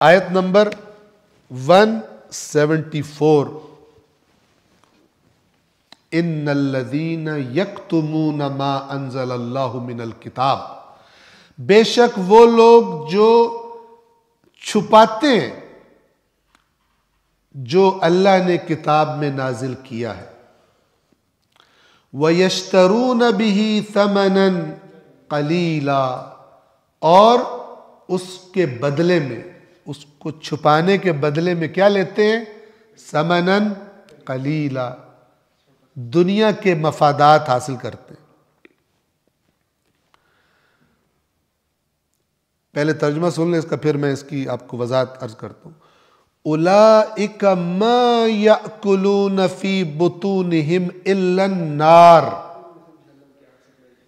आयत नंबर 174, इन्नल्लज़ीन यक्तुमून मा अंज़लल्लाहु मिनल किताब, बेशक वो लोग जो छुपाते हैं जो अल्लाह ने किताब में नाजिल किया है, वयश्तरून बिही समनन कलीला, और उसके बदले में, उसको छुपाने के बदले में क्या लेते हैं? समनन कलीला, दुनिया के मफादात हासिल करते हैं। पहले तर्जुमा सुन लें इसका, फिर मैं इसकी आपको वजाहत अर्ज करता हूं। उलाइका मा याकुलून फी बुतूनिहिम इल्ला नार,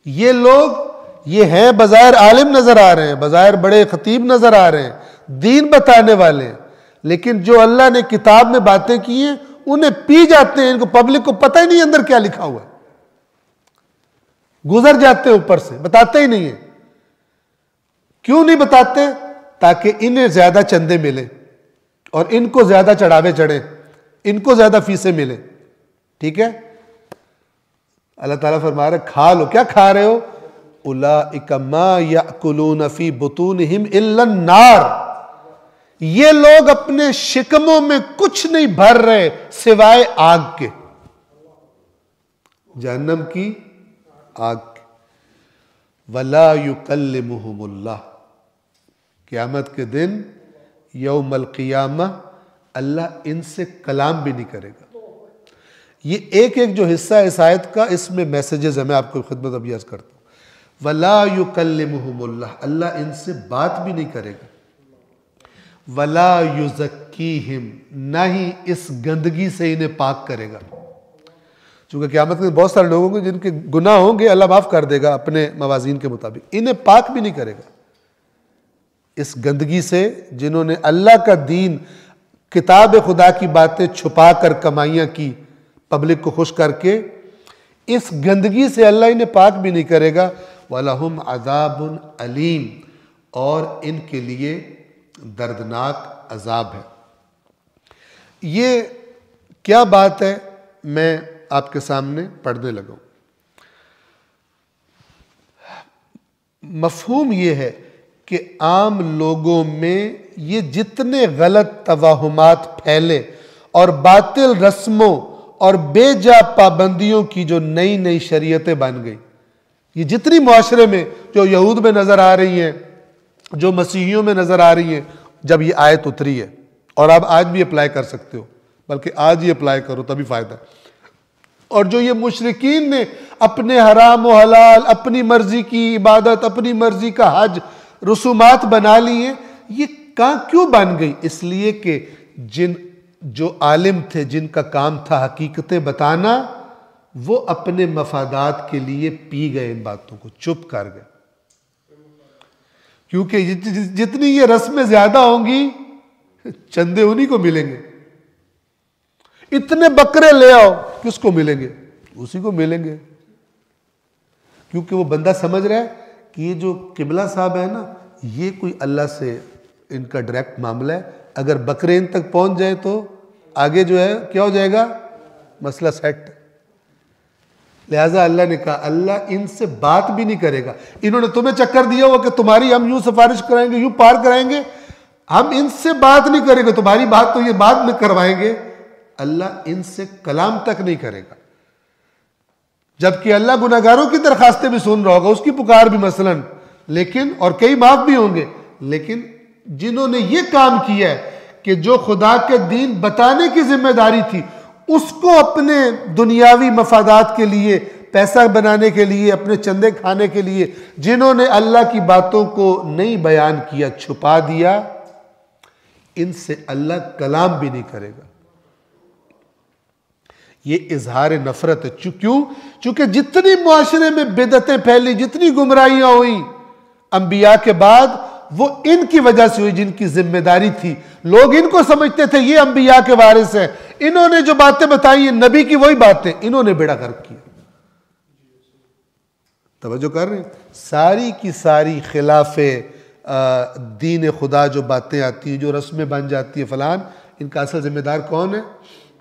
ये लोग, ये हैं बज़ाहिर आलिम नजर आ रहे हैं, बज़ाहिर बड़े खतीब नजर आ रहे हैं, दीन बताने वाले हैं, लेकिन जो अल्लाह ने किताब में बातें की हैं उन्हें पी जाते हैं। इनको पब्लिक को पता ही नहीं अंदर क्या लिखा हुआ है, गुजर जाते हैं ऊपर से, बताते ही नहीं है। क्यों नहीं बताते? ताकि इन्हें ज्यादा चंदे मिले और इनको ज्यादा चढ़ावे चढ़े, इनको ज्यादा फीसें मिले। ठीक है, अल्लाह ताला फरमा रहे खा लो। क्या खा रहे हो? उलाइका मा याकुलून फी बुतूनिहिम इल्ला नार, ये लोग अपने शिकमों में कुछ नहीं भर रहे सिवाय आग के, जहन्नम की आग के। वला युकल्लिमुहुमुल्लाह, क़यामत के दिन यौमल क़ियामा अल्लाह इनसे कलाम भी नहीं करेगा। ये एक एक जो हिस्सा इस आयत का, इसमें मैसेजेस है, मैं आपको खिदमत अभी अर्ज करता हूं। वला युकल्लिमुहुमुल्लाह, अल्लाह इनसे बात भी नहीं करेगा। वला युज़क्कीहिम, ना ही इस गंदगी से इन्हें पाक करेगा। चूंकि क़यामत में बहुत सारे लोगों को जिनके गुनाह होंगे अल्लाह माफ कर देगा अपने मवाज़ीन के मुताबिक, इन्हें पाक भी नहीं करेगा इस गंदगी से जिन्होंने अल्लाह का दीन, किताब खुदा की बातें छुपा कर कमाइयां की, पब्लिक को खुश करके, इस गंदगी से अल्लाह इन्हें पाक भी नहीं करेगा। वलहुम अज़ाबुन अलीम, और इनके लिए दर्दनाक अजाब है। ये क्या बात है, मैं आपके सामने पढ़ने लगा। मफहूम ये है कि आम लोगों में ये जितने गलत तवाहुमात फैले और बातिल रस्मों और बेजा पाबंदियों की जो नई नई शरीयतें बन गई, ये जितनी मुआशरे में जो यहूद में नजर आ रही हैं, जो मसीहियों में नजर आ रही हैं, जब ये आयत उतरी है, और आप आज भी अप्लाई कर सकते हो, बल्कि आज ही अप्लाई करो तभी फायदा। और जो ये मुशरिकीन ने अपने हराम व हलाल, अपनी मर्जी की इबादत, अपनी मर्जी का हज, रसूमात बना लिए, ये क्यों बन गई? इसलिए कि जो आलिम थे, जिनका काम था हकीकतें बताना, वो अपने मफादात के लिए पी गए इन बातों को, चुप कर गए। क्योंकि जितनी ये रस्में ज्यादा होंगी, चंदे उन्हीं को मिलेंगे। इतने बकरे ले आओ, किसको मिलेंगे? उसी को मिलेंगे। क्योंकि वो बंदा समझ रहा है कि ये जो किबला साहब है ना, ये कोई अल्लाह से इनका डायरेक्ट मामला है, अगर बकरे इन तक पहुंच जाए तो आगे जो है क्या हो जाएगा, मसला सेट। लिहाजा अल्लाह ने कहा अल्लाह इनसे बात भी नहीं करेगा। इन्होंने तुम्हें चक्कर दिया हुआ कि तुम्हारी हम यूं सिफारिश कराएंगे, यूं पार कराएंगे, हम इनसे बात नहीं करेंगे, तुम्हारी बात तो ये बाद में करवाएंगे। अल्लाह इनसे कलाम तक नहीं करेगा। जबकि अल्लाह गुनाहगारों की दरखास्तें भी सुन रहा होगा, उसकी पुकार भी मसलन, लेकिन और कई माफ भी होंगे। लेकिन जिन्होंने ये काम किया है कि जो खुदा के दीन बताने की जिम्मेदारी थी, उसको अपने दुनियावी मफादात के लिए, पैसा बनाने के लिए, अपने चंदे खाने के लिए, जिन्होंने अल्लाह की बातों को नहीं बयान किया, छुपा दिया, इनसे अल्लाह कलाम भी नहीं करेगा। ये इजहार नफरत है। क्यों? चूंकि जितनी मुआशरे में बिदअतें फैली, जितनी गुमराहियां हुई अंबिया के बाद, वो इनकी वजह से हुई, जिनकी जिम्मेदारी थी। लोग इनको समझते थे ये अंबिया के वारिस हैं, इन्होंने जो बातें बताई हैं नबी की वही बातें, इन्होंने बेड़ा गर्क किया। तवज्जो कर रहे हैं? सारी की सारी खिलाफे दीन खुदा जो बातें आती हैं, जो रस्में बन जाती है फलान, इनका असल जिम्मेदार कौन है?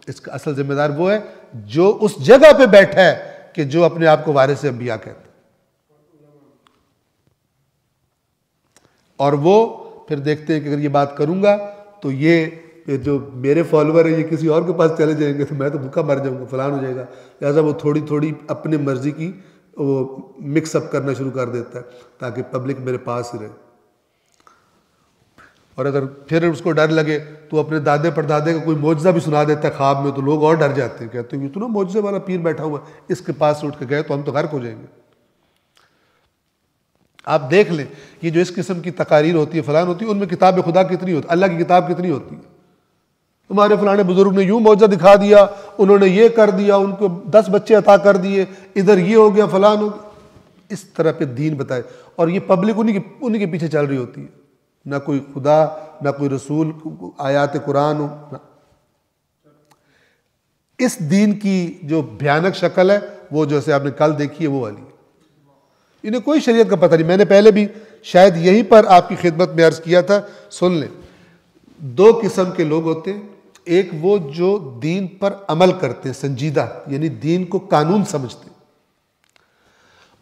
इसका असल जिम्मेदार वो है जो उस जगह पे बैठा है कि जो अपने आप को वारिस अंबिया कहता है। और वो फिर देखते हैं कि अगर ये बात करूंगा तो ये जो मेरे फॉलोअर है ये किसी और के पास चले जाएंगे तो मैं तो भूखा मर जाऊंगा, फलान हो जाएगा। लिहाजा वो थोड़ी थोड़ी अपनी मर्जी की वो मिक्सअप करना शुरू कर देता है ताकि पब्लिक मेरे पास ही रहे। और अगर फिर उसको डर लगे तो अपने दादे परदादे का कोई मौजज़ा भी सुना देता है ख्वाब में, तो लोग और डर जाते हैं, कहते हैं ये तो ना मौजज़े वाला पीर बैठा हुआ, इसके पास उठ के गए तो हम तो गर्क हो जाएंगे। आप देख लें ये जो इस किस्म की तकारीर होती है, फलान होती है, उनमें किताब खुदा कितनी होती है, अल्लाह की किताब कितनी होती है। हमारे फलाने बुजुर्ग ने यूं मौजज़ा दिखा दिया, उन्होंने ये कर दिया, उनको 10 बच्चे अता कर दिए, इधर ये हो गया, फलान हो गया। इस तरह पे दीन बताए और ये पब्लिक उन्हीं के पीछे चल रही होती है। ना कोई खुदा, ना कोई रसूल, आयात कुरान हो ना। इस दीन की जो भयानक शक्ल है वो जैसे आपने कल देखी है वो वाली है। इन्हें कोई शरीयत का पता नहीं। मैंने पहले भी शायद यहीं पर आपकी खिदमत में अर्ज किया था, सुन लें। 2 किस्म के लोग होते हैं, एक वो जो दीन पर अमल करते हैं संजीदा, यानी दीन को कानून समझते हैं,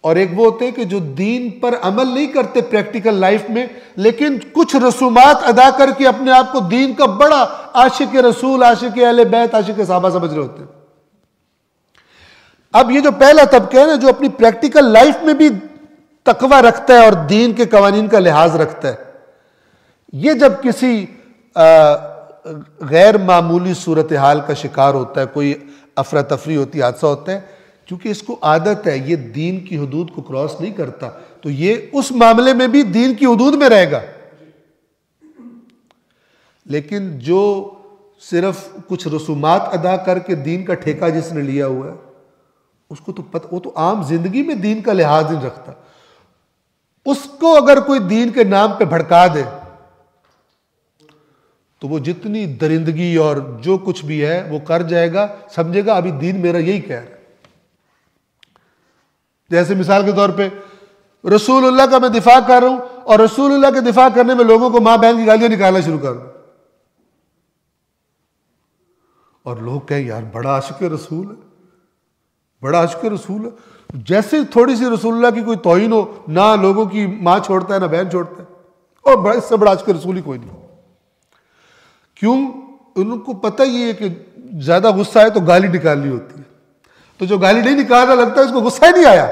और एक वो होते हैं कि जो दीन पर अमल नहीं करते प्रैक्टिकल लाइफ में, लेकिन कुछ रसूमात अदा करके अपने आप को दीन का बड़ा आशिक रसूल, आशिक अहले बैत, आशिक सहाबा समझ रहे होते हैं। अब ये जो पहला तबका है ना, जो अपनी प्रैक्टिकल लाइफ में भी तकवा रखता है और दीन के कवानीन का लिहाज रखता है, ये जब किसी गैर मामूली सूरत हाल का शिकार होता है, कोई अफरा तफरी होती, हादसा होता है, क्योंकि इसको आदत है, ये दीन की हदूद को क्रॉस नहीं करता, तो ये उस मामले में भी दीन की हदूद में रहेगा। लेकिन जो सिर्फ कुछ रसूमात अदा करके दीन का ठेका जिसने लिया हुआ है, उसको तो पता, वो तो आम जिंदगी में दीन का लिहाज नहीं रखता। उसको अगर कोई दीन के नाम पे भड़का दे तो वो जितनी दरिंदगी और जो कुछ भी है वो कर जाएगा, समझेगा अभी दीन मेरा यही कह रहा है। जैसे मिसाल के तौर पे रसूलुल्लाह का मैं दिफा कर रहा हूं और रसूलुल्लाह के दिफा करने में लोगों को मां बहन की गालियां निकालना शुरू कर दूं, और लोग कहें यार बड़ा आशिक रसूल है, बड़ा आशिक रसूल है। जैसे थोड़ी सी रसूलुल्लाह की कोई तौहीन हो, ना लोगों की मां छोड़ता है ना बहन छोड़ता है, और बड़ा इससे बड़ा आशिक रसूल ही कोई नहीं। क्यों? उनको पता ही है कि ज्यादा गुस्सा है तो गाली निकालनी होती है, तो जो गाली नहीं निकालना लगता है उसको गुस्सा ही नहीं आया।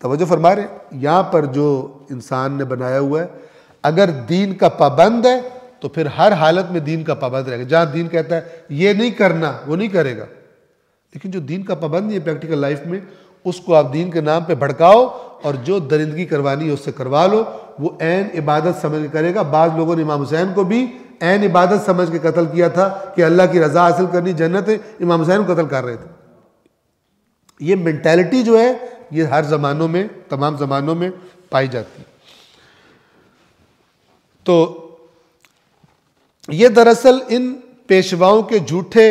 तवज्जो फरमा रहे, यहां पर जो इंसान ने बनाया हुआ है, अगर दीन का पाबंद है तो फिर हर हालत में दीन का पाबंद रहेगा। जहां दीन कहता है ये नहीं करना, वो नहीं करेगा। लेकिन जो दीन का पाबंद नहीं है प्रैक्टिकल लाइफ में, उसको आप दीन के नाम पे भड़काओ और जो दरिंदगी करवानी है उससे करवा लो, वो ऐन इबादत समझ के करेगा। बाद लोगों ने इमाम हुसैन को भी ऐन इबादत समझ के कत्ल किया था कि अल्लाह की रजा हासिल करनी जन्नत है, इमाम हुसैन को कत्ल कर रहे थे। ये मेंटालिटी जो है ये हर जमानों में, तमाम जमानों में पाई जाती है। तो ये दरअसल इन पेशवाओं के झूठे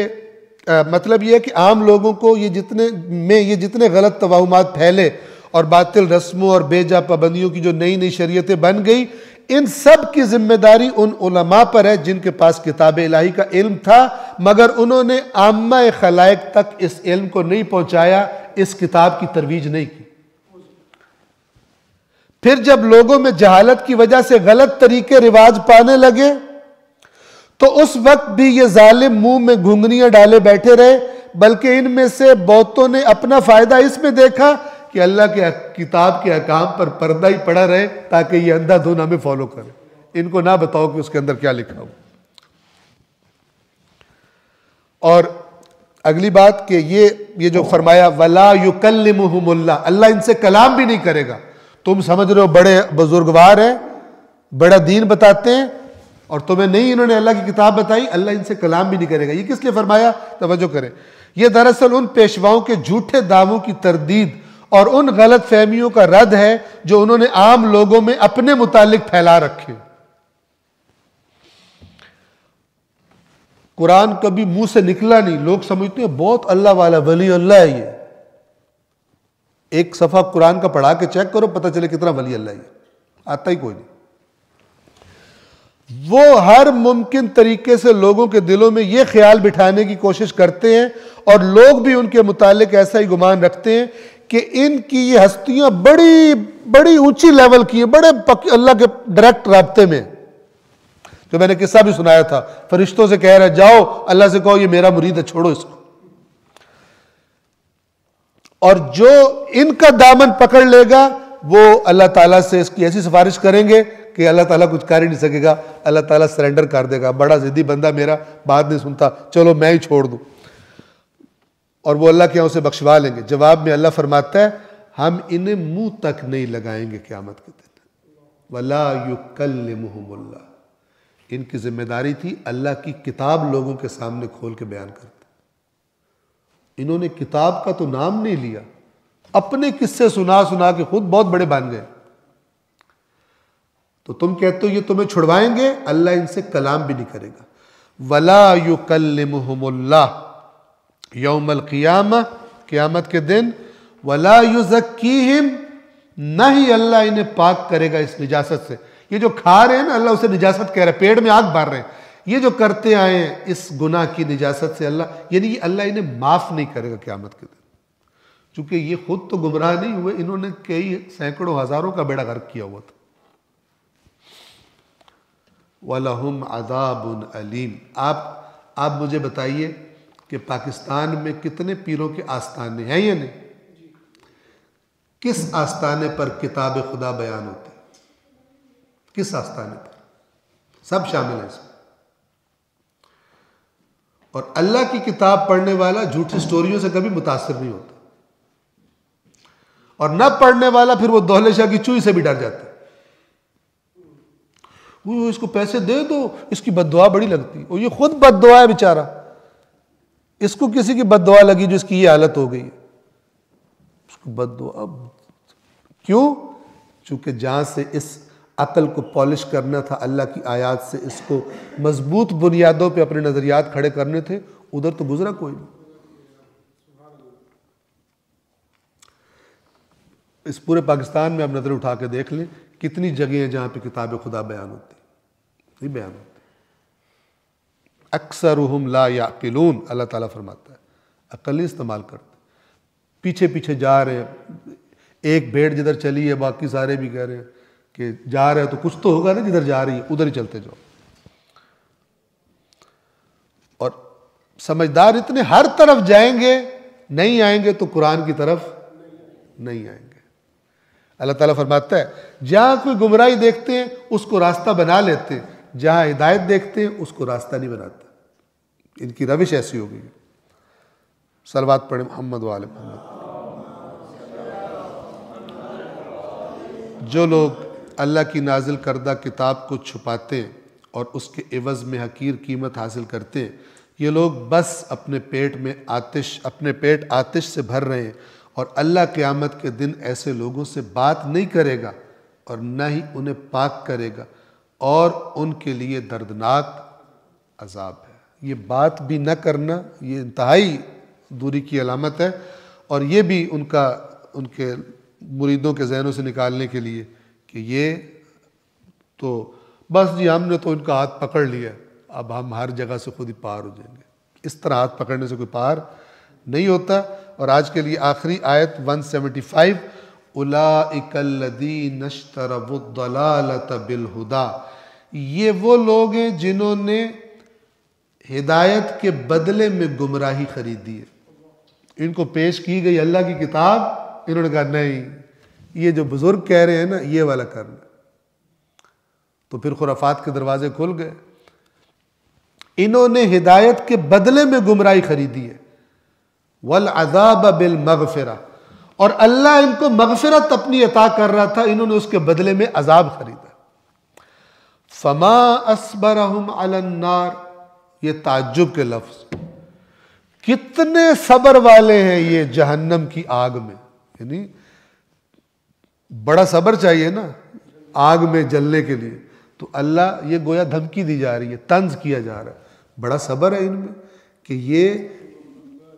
मतलब ये है कि आम लोगों को ये जितने गलत तवाहुमात फैले और बातिल रस्मों और बेजा पाबंदियों की जो नई नई शरीयतें बन गई, इन सब की जिम्मेदारी उन उलमा पर है जिनके पास किताब इलाही का इल्म था, मगर उन्होंने आम्मा खलाइक तक इस इल्म को नहीं पहुंचाया, इस किताब की तरवीज नहीं की। फिर जब लोगों में जहालत की वजह से गलत तरीके रिवाज पाने लगे तो उस वक्त भी ये जालिम मुंह में घुंघनियां डाले बैठे रहे, बल्कि इनमें से बहुतों ने अपना फायदा इसमें देखा कि अल्लाह के किताब के अहकाम पर पर्दा ही पड़ा रहे ताकि ये अंधाधुन हमें फॉलो करे, इनको ना बताओ कि उसके अंदर क्या लिखा हो। और अगली बात कि ये जो फरमाया वला युकल्लिमुहुमुल्लाह, अल्लाह इनसे कलाम भी नहीं करेगा। तुम समझ रहे हो बड़े बुजुर्गवार हैं, बड़ा दीन बताते हैं, और तुम्हें नहीं इन्होंने अल्लाह की किताब बताई, अल्लाह इनसे कलाम भी नहीं करेगा। ये किस लिए फरमाया? तवज्जो करें, ये दरअसल उन पेशवाओं के झूठे दावों की तरदीद और उन गलत फहमियों का रद्द है जो उन्होंने आम लोगों में अपने मुतालिक फैला रखे। कुरान कभी मुंह से निकला नहीं, लोग समझते हैं बहुत अल्लाह वाला वली अल्लाह है ये। एक सफ़ा कुरान का पढ़ा के चेक करो, पता चले कितना वली अल्लाह है, आता ही कोई नहीं। वो हर मुमकिन तरीके से लोगों के दिलों में ये ख्याल बिठाने की कोशिश करते हैं और लोग भी उनके मुतालिक ऐसा ही गुमान रखते हैं कि इनकी ये हस्तियां बड़ी बड़ी ऊंची लेवल की हैं, बड़े अल्लाह के डायरेक्ट राब्ते में। जो मैंने किस्सा भी सुनाया था, फरिश्तों से कह रहा है जाओ अल्लाह से कहो ये मेरा मुरीद है, छोड़ो इसको। और जो इनका दामन पकड़ लेगा वो अल्लाह ताला से इसकी ऐसी सिफारिश करेंगे कि अल्लाह ताला कुछ कर ही नहीं सकेगा, अल्लाह ताला सरेंडर कर देगा, बड़ा जिद्दी बंदा मेरा बात नहीं सुनता, चलो मैं ही छोड़ दूं, और वो अल्लाह के यहाँ उसे बख्शवा लेंगे। जवाब में अल्लाह फरमाता है हम इन्हें मुंह तक नहीं लगाएंगे क़यामत के दिन, वला युकल्लिमुहुमुल्लाह। इनकी जिम्मेदारी थी अल्लाह की किताब लोगों के सामने खोल के बयान करते। इन्होंने किताब का तो नाम नहीं लिया, अपने किस्से सुना सुना के खुद बहुत बड़े बन गए। तो तुम कहते हो ये तुम्हें छुड़वाएंगे, अल्लाह इनसे कलाम भी नहीं करेगा। वला युकल्लिमुहुमुल्लाह यौमल क़ियामा, क़यामत के दिन, वला युज़क्कीहिम, न ही अल्लाह इन्हें पाक करेगा इस निजासत से। ये जो खा रहे हैं ना, अल्लाह उसे निजासत कह रहा है, पेट में आग भर रहे हैं, ये जो करते आए हैं इस गुनाह की निजासत से अल्लाह, यानी कि अल्लाह इन्हें माफ नहीं करेगा क़यामत के दिन। चूंकि ये खुद तो गुमराह नहीं हुए, इन्होंने कई सैकड़ों हजारों का बेड़ा गर्क किया हुआ था। वलहुम अज़ाबुन अलीम। आप मुझे बताइए कि पाकिस्तान में कितने पीरों के आस्थाने हैं या नहीं? किस आस्थाने पर किताब खुदा बयान होती है? किस आस्थाने पर? सब शामिल है इसमें। और अल्लाह की किताब पढ़ने वाला झूठी स्टोरियों से कभी मुतासिर नहीं होता, और न पढ़ने वाला फिर वो दौले शाह की चूई से भी डर जाता है। वो इसको पैसे दे दो, इसकी बद्दुआ बड़ी लगती है, और ये खुद बद्दुआ है बेचारा, इसको किसी की बद्दुआ लगी जो इसकी ये हालत हो गई है, उसको बद्दुआ। क्यों? चूंकि जहां से इस अकल को पॉलिश करना था, अल्लाह की आयत से इसको मजबूत बुनियादों पे अपने नजरियात खड़े करने थे, उधर तो गुजरा कोई नहीं। इस पूरे पाकिस्तान में आप नजर उठा के देख लें, कितनी जगह हैं जहां पे किताब खुदा बयान होती नहीं बयान होती। अक्सरुहुम ला याकिलून, अल्लाह ताला फरमाता है अकल नहीं इस्तेमाल करते, पीछे पीछे जा रहे हैं। एक भेड़ जिधर चली है बाकी सारे भी कह रहे हैं कि जा रहे हैं तो कुछ तो होगा ना, जिधर जा रही है उधर ही चलते जाओ। और समझदार इतने हर तरफ जाएंगे, नहीं आएंगे तो कुरान की तरफ नहीं आएंगे। अल्लाह ताला फरमाता है जहां कोई गुमराही देखते हैं उसको रास्ता बना लेते हैं, जहां हिदायत देखते हैं उसको रास्ता नहीं बनाते। इनकी रविश ऐसी हो गई। सलवात पढ़े मोहम्मद वाले मोहम्मद। जो लोग अल्लाह की नाजिल करदा किताब को छुपाते हैं और उसके एवज़ में हकीर कीमत हासिल करते हैं, ये लोग बस अपने पेट आतिश से भर रहे हैं, और अल्लाह क़यामत के दिन ऐसे लोगों से बात नहीं करेगा और न ही उन्हें पाक करेगा, और उनके लिए दर्दनाक अजाब है। ये बात भी न करना ये इंतहाई दूरी की अलामत है, और ये भी उनके मुरीदों के जहनों से निकालने के लिए कि ये तो बस जी हमने तो इनका हाथ पकड़ लिया, अब हम हर जगह से खुद ही पार हो जाएंगे। इस तरह हाथ पकड़ने से कोई पार नहीं होता। और आज के लिए आखिरी आयत 175, उलाइकल्लज़ीना इश्तरवुद्दलालत बिलहुदा। ये वो लोग हैं जिन्होंने हिदायत के बदले में गुमराही खरीदी है। इनको पेश की गई अल्लाह की किताब, इन्होंने कहा नहीं, ये जो बुजुर्ग कह रहे हैं ना ये वाला करना, तो फिर खुराफात के दरवाजे खुल गए। इन्होंने हिदायत के बदले में गुमराही खरीदी है। वल अज़ाब बिल मग़फ़िरा, और अल्लाह इनको मग़फ़िरत अपनी अता कर रहा था, इन्होंने उसके बदले में अजाब खरीदा। फमा अस्बरहुम अलन नार, ये ताज्जुब के लफ्ज़, कितने सब्र वाले हैं ये जहन्नम की आग में। यानी बड़ा सब्र चाहिए ना आग में जलने के लिए, तो अल्लाह ये गोया धमकी दी जा रही है, तंज किया जा रहा है, बड़ा सब्र है इनमें कि ये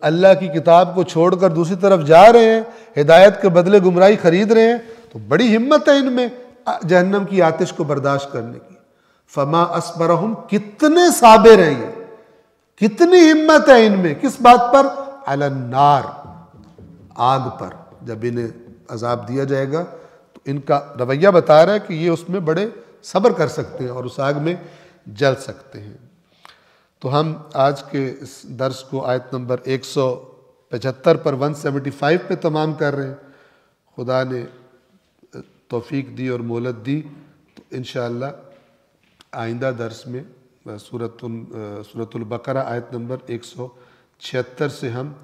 अल्लाह की किताब को छोड़कर दूसरी तरफ जा रहे हैं, हिदायत के बदले गुमराही खरीद रहे हैं, तो बड़ी हिम्मत है इनमें जहन्नम की आतिश को बर्दाश्त करने की। फमा असबरहुम, कितने साबिर हैं ये, कितनी हिम्मत है इनमें, किस बात पर? अलन्नार, आग पर। जब इन्हें अजाब दिया जाएगा तो इनका रवैया बता रहा है कि ये उसमें बड़े सब्र कर सकते हैं और उस आग में जल सकते हैं। तो हम आज के इस दर्स को आयत नंबर 175 पर 175 पे तमाम कर रहे हैं। खुदा ने तौफीक दी और मोहलत दी तो इंशाअल्लाह आइंदा दर्स में सूरतुल बकरा आयत नंबर 176 से हम